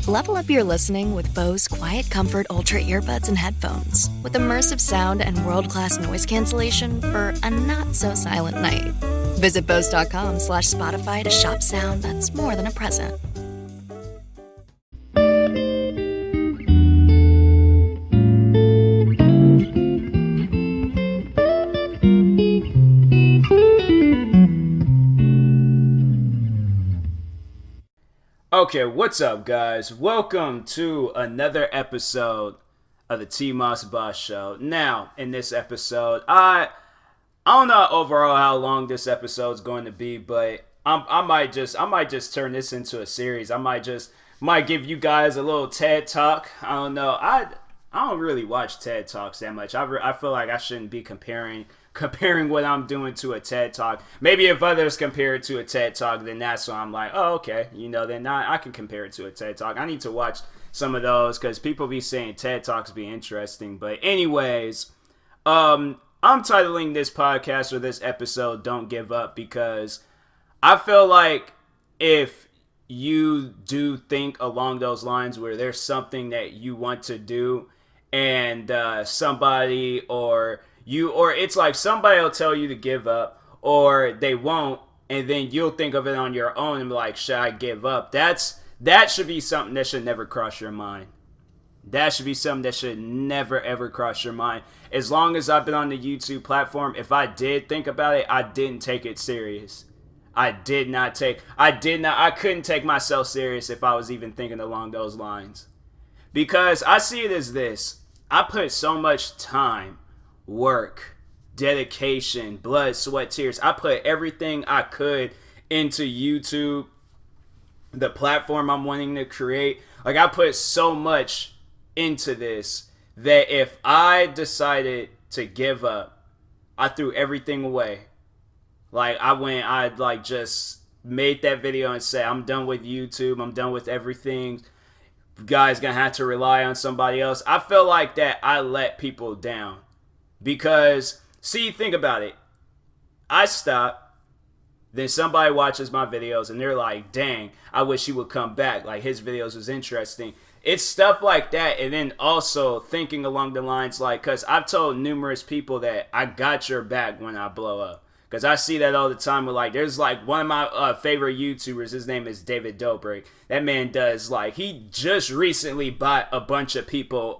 Level up your listening with Bose Quiet Comfort Ultra earbuds and headphones. With immersive sound and world-class noise cancellation for a not-so-silent night. Visit Bose.com/Spotify to shop sound that's more than a present. Okay, what's up, guys? Welcome to another episode of the T Moss Boss Show. Now, in this episode, I don't know overall how long this episode's going to be, but I might just turn this into a series. I might give you guys a little TED Talk. I don't know. I don't really watch TED Talks that much. I feel like I shouldn't be comparing what I'm doing to a TED Talk. Maybe if others compare it to a TED Talk, then that's when I'm like, oh, okay, then I can compare it to a TED Talk. I need to watch some of those because people be saying TED Talks be interesting. But anyways, I'm titling this podcast or this episode "Don't Give Up" because I feel like if you do think along those lines where there's something that you want to do and somebody or it's like somebody will tell you to give up or they won't, and then you'll think of it on your own and be like, should I give up? That should be something that should never cross your mind. That should be something that should never ever cross your mind. As long as I've been on the YouTube platform, if I did think about it, I didn't take it serious. I couldn't take myself serious if I was even thinking along those lines. Because I see it as this. I put so much time, work, dedication, blood, sweat, tears. I put everything I could into YouTube, the platform I'm wanting to create. Like, I put so much into this that if I decided to give up, I threw everything away. Like, I just made that video and said, I'm done with YouTube. I'm done with everything. You guys gonna have to rely on somebody else. I feel like that I let people down. Because, see, think about it. I stop, then somebody watches my videos and they're like, dang, I wish he would come back. Like, his videos was interesting. It's stuff like that, and then also thinking along the lines like, because I've told numerous people that I got your back when I blow up. Because I see that all the time with, like, there's, like, one of my favorite YouTubers, his name is David Dobrik. That man does, like, he just recently bought a bunch of people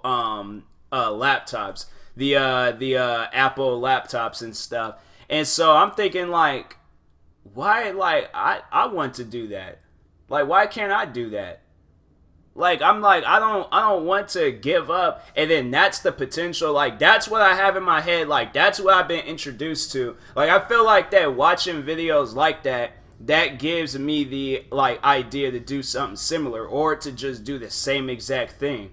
laptops. The Apple laptops and stuff. And so I'm thinking, like, why, like, I want to do that. Like, why can't I do that? Like, I'm like, I don't want to give up. And then that's the potential. Like, that's what I have in my head. Like, that's what I've been introduced to. Like, I feel like that watching videos like that gives me the, like, idea to do something similar or to just do the same exact thing.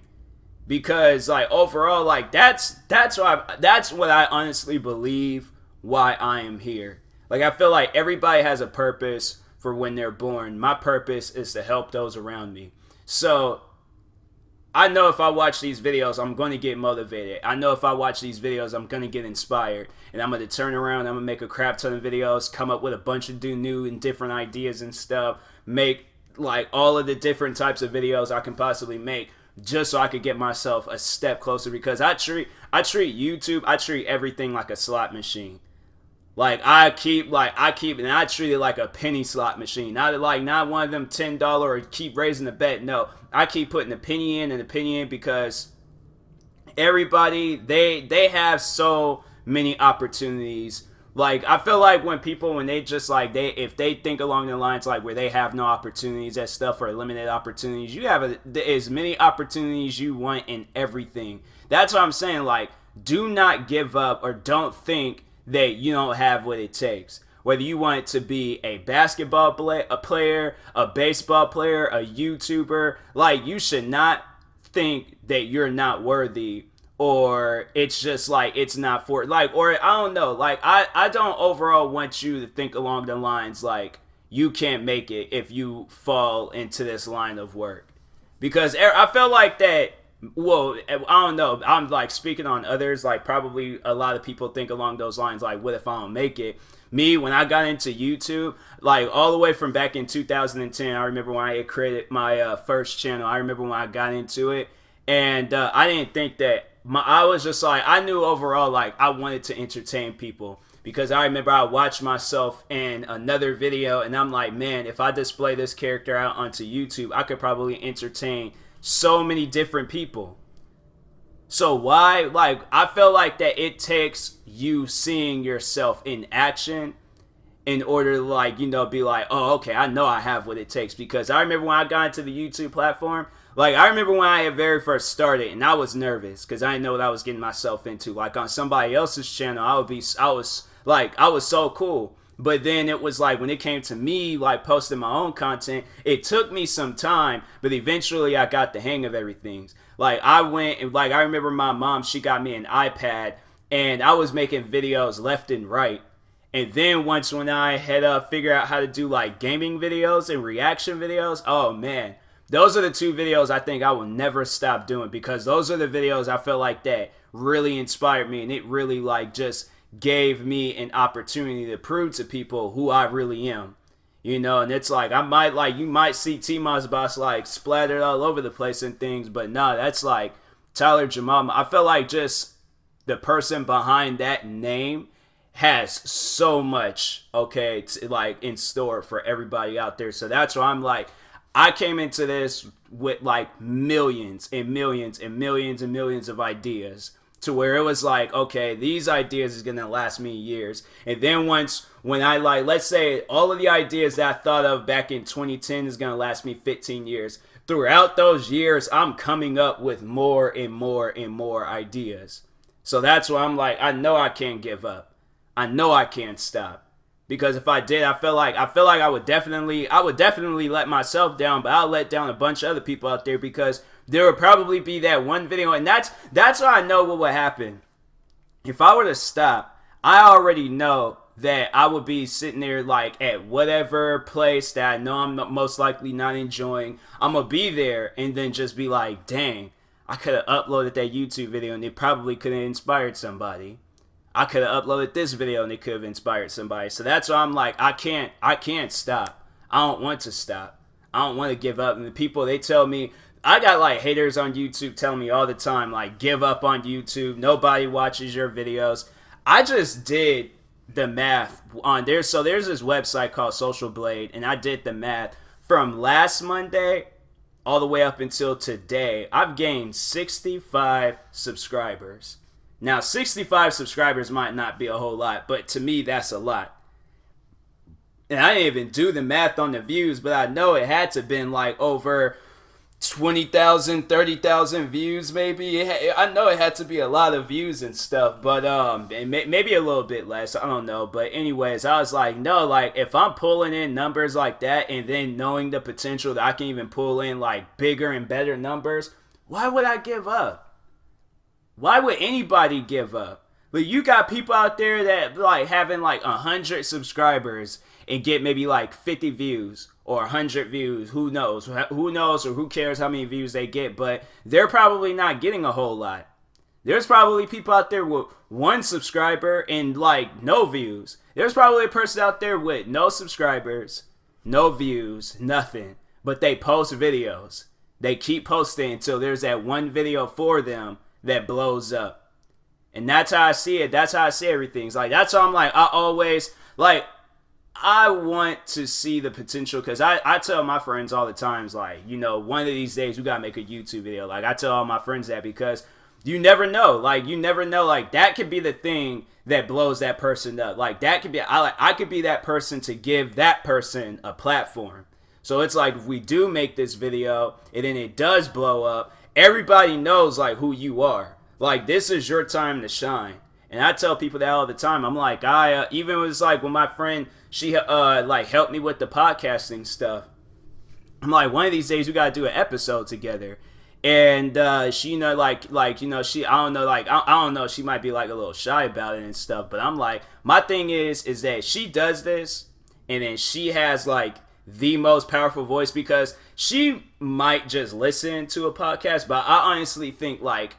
Because, like, overall, like, that's what I honestly believe why I am here. Like, I feel like everybody has a purpose for when they're born. My purpose is to help those around me. So, I know if I watch these videos, I'm going to get motivated. I know if I watch these videos, I'm going to get inspired. And I'm going to turn around, I'm going to make a crap ton of videos, come up with a bunch of new and different ideas and stuff, make, like, all of the different types of videos I can possibly make, just so I could get myself a step closer, because I treat YouTube, I treat everything like a slot machine. Like, I treat it like a penny slot machine. Not one of them $10 or keep raising the bet. No, I keep putting a penny in and a penny in because everybody, they have so many opportunities. Like, I feel like when they just, like, if they think along the lines, like, where they have no opportunities at stuff or limited opportunities, you have as many opportunities you want in everything. That's what I'm saying. Like, do not give up or don't think that you don't have what it takes. Whether you want it to be a basketball player, a baseball player, a YouTuber, like, you should not think that you're not worthy, or it's just like it's not for, like, or I don't know, like, I don't overall want you to think along the lines like you can't make it if you fall into this line of work, because I feel like that well, I don't know. I'm like speaking on others. Like probably a lot of people think along those lines. Like, what if I don't make it? Me, when I got into YouTube, like all the way from back in 2010, I remember when I had created my first channel. I remember when I got into it, and I didn't think that. I was just like, I knew overall, like I wanted to entertain people. Because I remember I watched myself in another video, and I'm like, man, if I display this character out onto YouTube, I could probably entertain so many different people. So why, like, I feel like that it takes you seeing yourself in action in order to, like, you know, be like, oh, okay, I know I have what it takes. Because I remember when I got into the YouTube platform, like, I remember when I had very first started, and I was nervous because I didn't know what I was getting myself into. Like, on somebody else's channel, I was so cool. But then it was like when it came to me, like posting my own content, it took me some time, but eventually I got the hang of everything. Like I went and like I remember my mom, she got me an iPad and I was making videos left and right. And then once when I had figured out how to do like gaming videos and reaction videos, oh man, those are the two videos I think I will never stop doing because those are the videos I feel like that really inspired me and it really like just gave me an opportunity to prove to people who I really am, you know. And it's like you might see T-Moz Boss like splattered all over the place and things, but nah, that's like Tyler Jamal. I feel like just the person behind that name has so much like in store for everybody out there. So that's why I'm like, I came into this with like millions and millions and millions and millions of ideas. To where it was like, okay, these ideas is gonna last me years. And then when I like, let's say all of the ideas that I thought of back in 2010 is gonna last me 15 years. Throughout those years, I'm coming up with more and more and more ideas. So that's why I'm like, I know I can't give up. I know I can't stop. Because if I did, I feel like I would definitely let myself down, but I'll let down a bunch of other people out there because there would probably be that one video, and that's how I know what would happen. If I were to stop, I already know that I would be sitting there like at whatever place that I know I'm most likely not enjoying. I'm going to be there and then just be like, dang, I could have uploaded that YouTube video and it probably could have inspired somebody. I could have uploaded this video and it could have inspired somebody. So that's why I'm like, I can't stop. I don't want to stop. I don't want to give up. And the people, they tell me, I got like haters on YouTube telling me all the time, like, give up on YouTube. Nobody watches your videos. I just did the math on there. So there's this website called Social Blade, and I did the math from last Monday all the way up until today. I've gained 65 subscribers. Now, 65 subscribers might not be a whole lot, but to me, that's a lot. And I didn't even do the math on the views, but I know it had to have been like over 20,000, 30,000 views maybe. I know it had to be a lot of views and stuff, but maybe a little bit less, I don't know. But anyways, I was like, no, like if I'm pulling in numbers like that and then knowing the potential that I can even pull in like bigger and better numbers, why would I give up? Why would anybody give up? But you got people out there that like having like 100 subscribers and get maybe like 50 views or 100 views. Who knows? Who knows or who cares how many views they get? But they're probably not getting a whole lot. There's probably people out there with 1 subscriber and like no views. There's probably a person out there with no subscribers, no views, nothing. But they post videos. They keep posting until there's that one video for them that blows up. And that's how I see it. That's how I see everything. It's like, that's how I'm like, I want to see the potential, because I tell my friends all the times, like, you know, one of these days we gotta make a YouTube video. Like, I tell all my friends that because you never know. Like, you never know. Like, that could be the thing that blows that person up. Like, that could be, I could be that person to give that person a platform. So it's like, if we do make this video and then it does blow up, everybody knows like who you are. Like, this is your time to shine. And I tell people that all the time. I'm like, even was like when my friend, she like helped me with the podcasting stuff. I'm like, one of these days we gotta do an episode together. And she, you know, like you know, she, I don't know, like I don't know, she might be like a little shy about it and stuff. But I'm like, my thing is that she does this, and then she has like the most powerful voice, because she might just listen to a podcast, but I honestly think like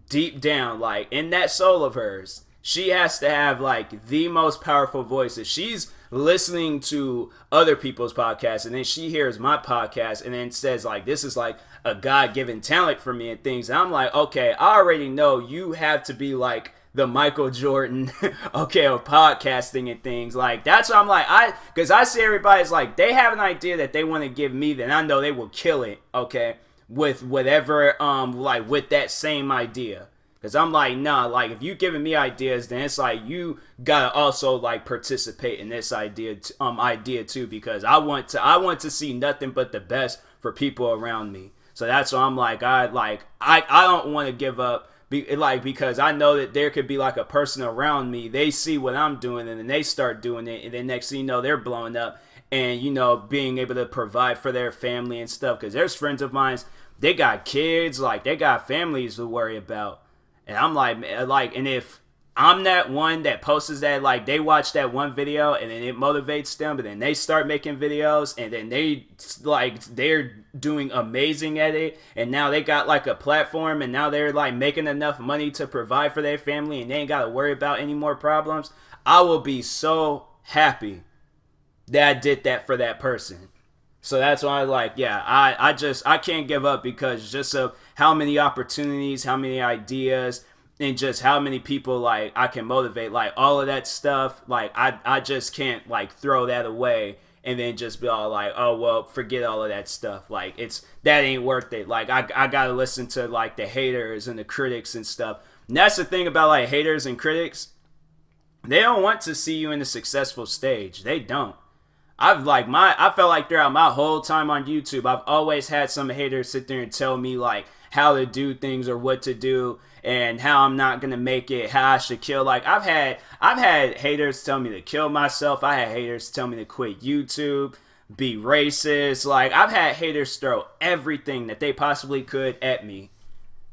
deep down, like in that soul of hers, she has to have like the most powerful voice. If she's listening to other people's podcasts and then she hears my podcast and then says like, this is like a God-given talent for me and things, and I'm like, okay, I already know you have to be like the Michael Jordan, okay, of podcasting and things. Like, that's what I'm like, because I see everybody's like, they have an idea that they want to give me, then I know they will kill it, okay, with whatever, like, with that same idea. Because I'm like, nah, like, if you giving me ideas, then it's like, you gotta also, like, participate in this idea too, because I want to see nothing but the best for people around me. So that's why I'm like, I don't want to give up, because I know that there could be like a person around me, they see what I'm doing and then they start doing it, and then next thing you know, they're blowing up and, you know, being able to provide for their family and stuff. Because there's friends of mine, they got kids, like they got families to worry about. And I'm like, and if I'm that one that posts that, like, they watch that one video and then it motivates them, but then they start making videos and then they're doing amazing at it, and now they got like a platform and now they're like making enough money to provide for their family and they ain't got to worry about any more problems. I will be so happy that I did that for that person. So that's why I can't give up, because just of how many opportunities, how many ideas, and just how many people like I can motivate, like all of that stuff, like I just can't like throw that away and then just be all like, oh well, forget all of that stuff, like that ain't worth it. Like I gotta listen to like the haters and the critics and stuff. And that's the thing about like haters and critics, they don't want to see you in a successful stage. They don't. I felt like throughout my whole time on YouTube, I've always had some haters sit there and tell me like how to do things or what to do and how I'm not gonna make it, how I should kill. Like I've had haters tell me to kill myself. I had haters tell me to quit YouTube, be racist. Like I've had haters throw everything that they possibly could at me.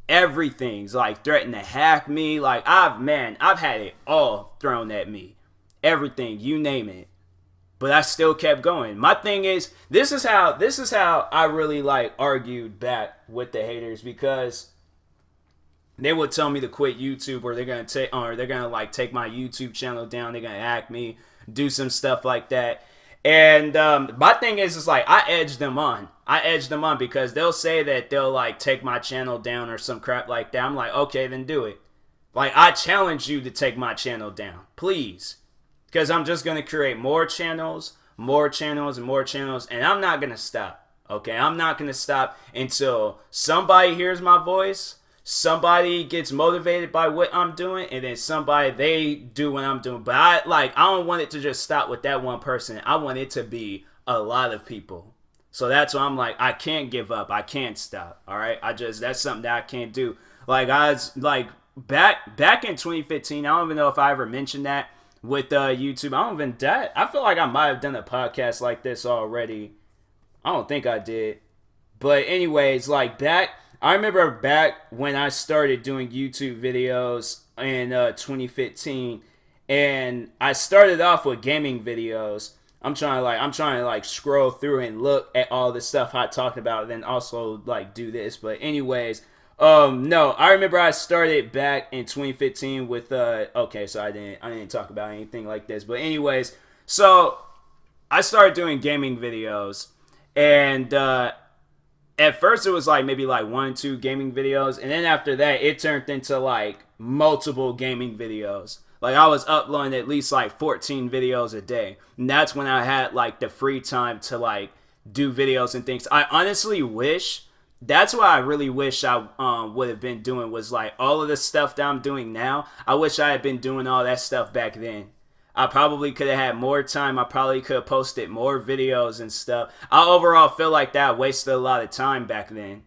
Everything's like threaten to hack me. Like I've had it all thrown at me. Everything, you name it. But I still kept going. My thing is, this is how I really like argued back with the haters, because they would tell me to quit YouTube, or they're gonna like take my YouTube channel down. They're gonna hack me, do some stuff like that. And my thing is like I edge them on because they'll say that they'll like take my channel down or some crap like that. I'm like, okay, then do it. Like I challenge you to take my channel down, please. Because I'm just going to create more channels, and more channels, and I'm not going to stop, okay? I'm not going to stop until somebody hears my voice, somebody gets motivated by what I'm doing, and then they do what I'm doing. But I don't want it to just stop with that one person. I want it to be a lot of people. So that's why I'm like, I can't give up. I can't stop, all right? That's something that I can't do. Like, I was, like, back in 2015, I don't even know if I ever mentioned that with YouTube. I feel like I might have done a podcast like this already. I don't think I did. But anyways, like I remember back when I started doing YouTube videos in 2015, and I started off with gaming videos. I'm trying to scroll through and look at all the stuff I talked about, and then also like do this. But anyways, no, I remember I started back in 2015 with okay, so I didn't talk about anything like this, but anyways, so I started doing gaming videos, and at first it was like maybe like 1 or 2 gaming videos, and then after that it turned into like multiple gaming videos. Like I was uploading at least like 14 videos a day, and that's when I had like the free time to like do videos and things. I honestly wish. That's what I really wish I would have been doing, was like all of the stuff that I'm doing now. I wish I had been doing all that stuff back then. I probably could have had more time. I probably could have posted more videos and stuff. I overall feel like that I wasted a lot of time back then.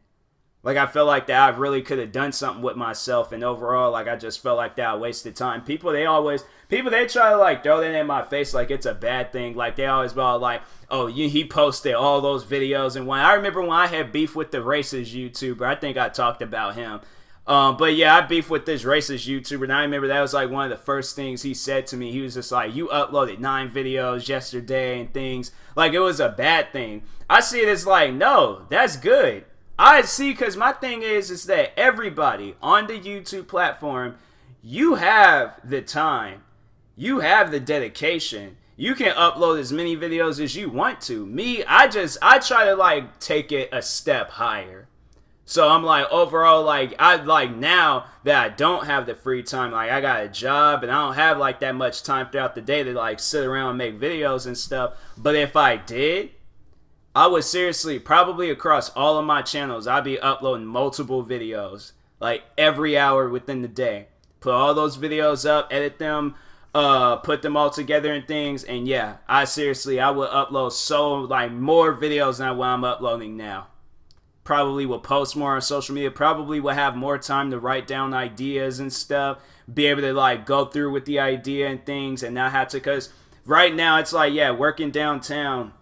Like I feel like that I really could have done something with myself, and overall, like I just felt like that I wasted time. People they try to like throw that in my face like it's a bad thing. Like they always about like, oh, he posted all those videos. And when I remember when I had beef with the racist YouTuber, I think I talked about him. But yeah, I beef with this racist YouTuber, and I remember that was like one of the first things he said to me. He was just like, you uploaded 9 videos yesterday and things. Like, it was a bad thing. I see it as like, no, that's good. I see, because my thing is that everybody on the YouTube platform, you have the time. You have the dedication. You can upload as many videos as you want to. Me, I try to like take it a step higher. So I'm like, overall, like, I like now that I don't have the free time, like I got a job and I don't have like that much time throughout the day to like sit around and make videos and stuff. But if I did, I would seriously, probably across all of my channels, I'd be uploading multiple videos like every hour within the day. Put all those videos up, edit them, put them all together and things. And yeah, I would upload so like more videos than what I'm uploading now. Probably will post more on social media, probably will have more time to write down ideas and stuff, be able to like go through with the idea and things and not have to, because right now it's like, yeah, working downtown,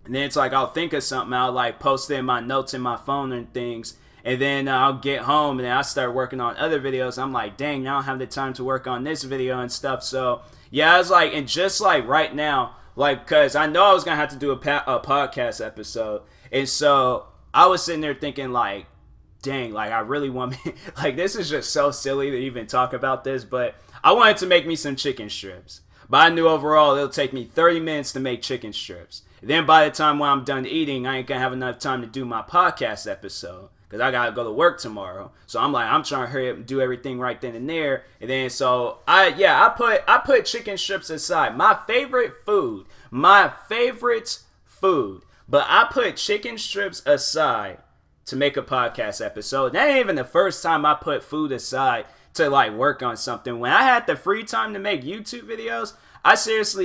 and then it's like I'll think of something, I'll like post it in my notes in my phone and things, and then I'll get home and then I start working on other videos. I'm like, dang, I don't have the time to work on this video and stuff. So yeah, I was like, and just like right now, like, because I know I was gonna have to do a podcast episode, and so I was sitting there thinking like, dang, like I really want me, like this is just so silly to even talk about this, but I wanted to make me some chicken strips. But I knew overall it'll take me 30 minutes to make chicken strips. Then by the time when I'm done eating, I ain't gonna have enough time to do my podcast episode, because I gotta go to work tomorrow. So I'm like, I'm trying to hurry up and do everything right then and there. And then so I put chicken strips aside. My favorite food. But I put chicken strips aside to make a podcast episode. That ain't even the first time I put food aside to like work on something. When I had the free time to make YouTube videos,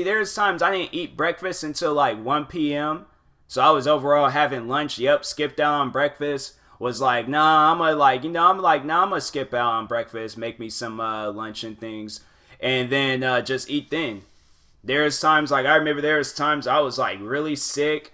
there's times I didn't eat breakfast until like 1 p.m. So I was overall having lunch. Skipped out on breakfast. Was like, I'm gonna skip out on breakfast, make me some lunch and things, and then just eat then. There's times, like, I remember there's times I was like really sick.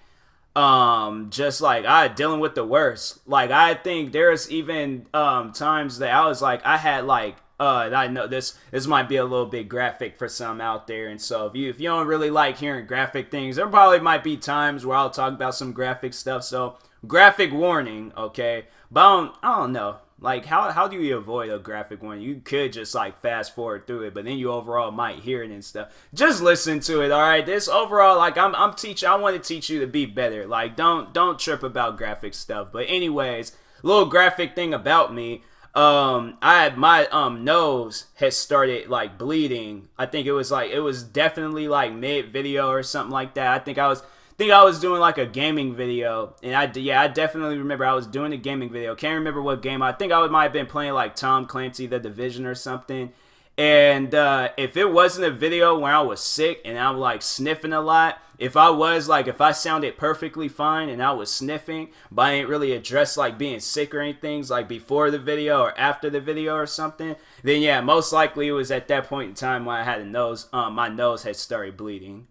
Just like I dealing with the worst. Like I think there's even times that I was like, I had like I know this might be a little bit graphic for some out there, and so if you don't really like hearing graphic things, there probably might be times where I'll talk about some graphic stuff. So graphic warning, okay? But I don't know. Like, how do you avoid a graphic warning? You could just, like, fast forward through it, but then you overall might hear it and stuff. Just listen to it, all right? This overall, like, I want to teach you to be better. Like, don't trip about graphic stuff. But anyways, little graphic thing about me. I had my nose had started like bleeding. I think it was definitely like mid video or something like that. I think I was doing like a gaming video, and I definitely remember I was doing a gaming video. Can't remember what game. I think I might have been playing like Tom Clancy The Division or something. And if it wasn't a video where I was sick and I was like sniffing a lot, if I sounded perfectly fine and I was sniffing, but I didn't really address like being sick or anything, like before the video or after the video or something, then yeah, most likely it was at that point in time when I had my nose had started bleeding.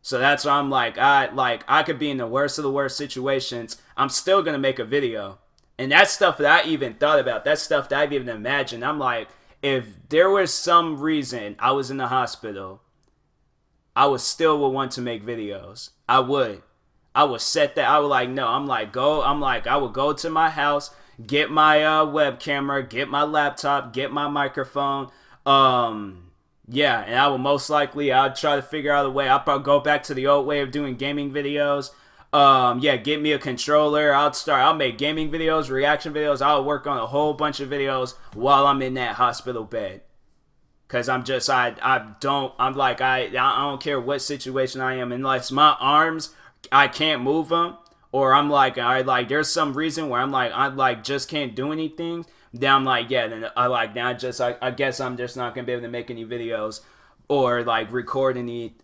So that's why I'm like, I could be in the worst of the worst situations. I'm still gonna make a video, and that's stuff that I even thought about. That's stuff that I've even imagined. I'm like, if there was some reason I was in the hospital, I would still want to make videos. I would set that. I would like, no, I would go to my house, get my web camera, get my laptop, get my microphone. Yeah, and I would most likely, I'd try to figure out a way. I'll probably go back to the old way of doing gaming videos. Get me a controller. I'll make gaming videos, reaction videos. I'll work on a whole bunch of videos while I'm in that hospital bed. Cause I don't care what situation I am, unless my arms, I can't move them, or I'm like, there's some reason where I just can't do anything. Then I'm like, yeah, then I guess I'm just not gonna be able to make any videos or like record any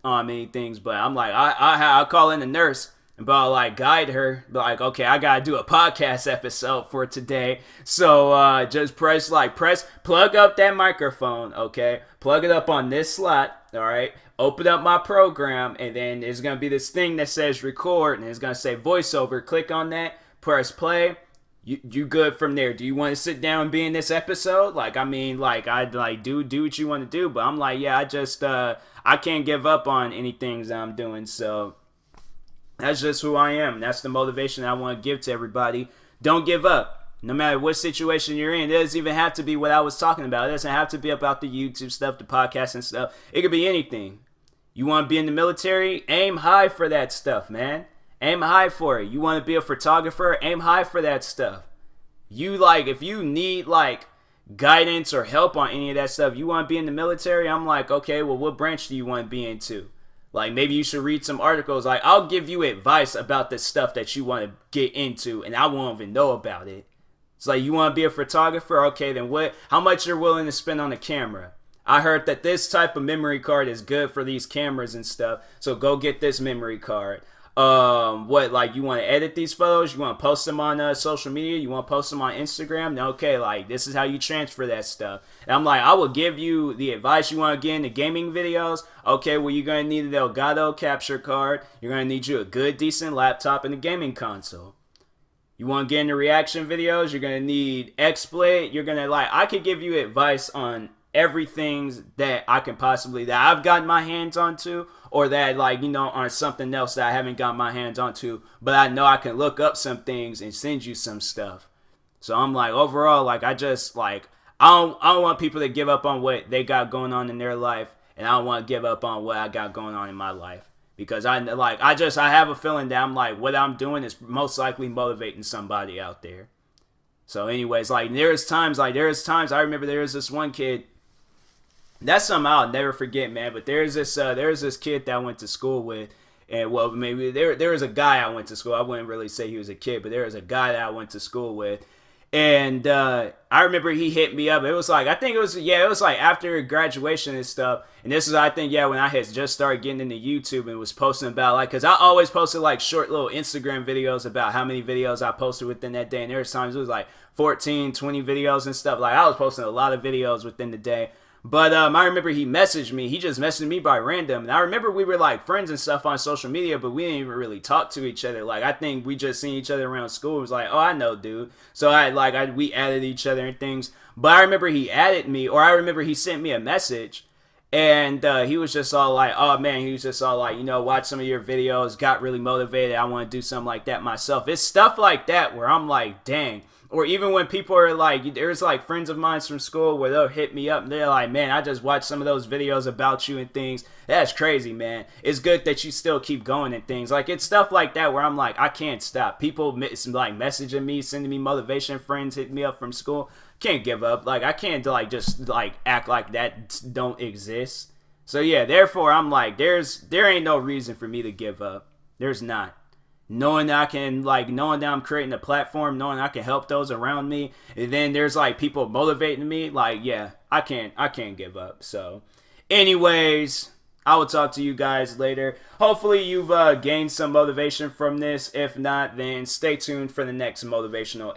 things. But I'm like, I'll call in the nurse, but I'll like guide her, like, okay, I gotta do a podcast episode for today. So just plug up that microphone, okay? Plug it up on this slot, all right? Open up my program, and then there's gonna be this thing that says record, and it's gonna say voiceover. Click on that, press play. you good from there. Do you want to sit down and be in this episode? Like, I mean, like, I'd like do what you want to do, but I'm like, yeah, I can't give up on any things that I'm doing. So that's just who I am. That's the motivation I want to give to everybody. Don't give up. No matter what situation you're in. It doesn't even have to be what I was talking about. It doesn't have to be about the YouTube stuff, the podcast and stuff. It could be anything. You want to be in the military? Aim high for that stuff, man. Aim high for it. You want to be a photographer? Aim high for that stuff. If you need, like, guidance or help on any of that stuff, you want to be in the military? I'm like, okay, well, what branch do you want to be into? Like, maybe you should read some articles. Like, I'll give you advice about the stuff that you want to get into, and I won't even know about it. It's like, you want to be a photographer? Okay, then how much you're willing to spend on the camera? I heard that this type of memory card is good for these cameras and stuff, so go get this memory card. You want to edit these photos? You want to post them on social media? You want to post them on Instagram? Okay, like, this is how you transfer that stuff. And I'm like, I will give you the advice. You want to get into gaming videos? Okay, well, you're going to need an Elgato capture card. You're going to need you a good, decent laptop and a gaming console. You want to get into reaction videos? You're going to need XSplit. You're going to, I could give you advice on everything that I can possibly, that I've gotten my hands onto, or that, on something else that I haven't got my hands onto, but I know I can look up some things and send you some stuff. So I'm like, overall, I don't want people to give up on what they got going on in their life, and I don't want to give up on what I got going on in my life. Because I have a feeling that I'm like, what I'm doing is most likely motivating somebody out there. So anyways, there's times, I remember there was this one kid. That's something I'll never forget, man. But there's this kid that I went to school with, and well, maybe there was a guy I went to school. I wouldn't really say he was a kid, but there was a guy that I went to school with, and I remember he hit me up. It was after graduation and stuff. And this is, I think, when I had just started getting into YouTube and was posting about, because I always posted short little Instagram videos about how many videos I posted within that day. And there was times it was 14, 20 videos and stuff. I was posting a lot of videos within the day. But I remember he messaged me. He just messaged me by random. And I remember we were friends and stuff on social media, but we didn't even really talk to each other. I think we just seen each other around school. It was oh, I know, dude. So we added each other and things. But I remember he added me, or I remember he sent me a message. And he was just all oh man, he was just all watch some of your videos, got really motivated. I want to do something like that myself. It's stuff like that where I'm dang. Or even when people are there's friends of mine from school where they'll hit me up and they're like, man, I just watched some of those videos about you and things. That's crazy, man. It's good that you still keep going and things. It's stuff like that where I'm I can't stop. People messaging me, sending me motivation, friends hitting me up from school. Can't give up. I can't just act like that don't exist. So yeah, therefore I'm there ain't no reason for me to give up. There's not. Knowing that I can, knowing that I'm creating a platform, knowing I can help those around me, and then there's people motivating me, yeah, I can't give up. So anyways, I will talk to you guys later. Hopefully you've gained some motivation from this. If not, then stay tuned for the next motivational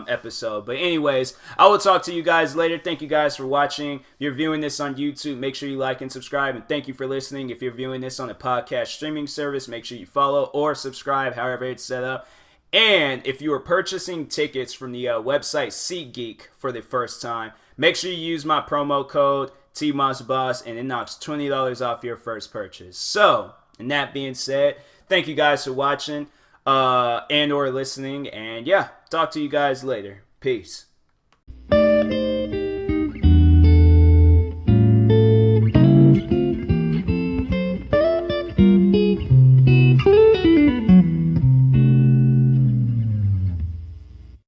episode. But anyways, I will talk to you guys later. Thank you guys for watching. If you're viewing this on YouTube, make sure you like and subscribe. And thank you for listening. If you're viewing this on a podcast streaming service, make sure you follow or subscribe, however it's set up. And if you are purchasing tickets from the website SeatGeek for the first time, make sure you use my promo code TMossBoss, and it knocks $20 off your first purchase. So, and that being said, thank you guys for watching and or listening, and yeah, talk to you guys later. Peace.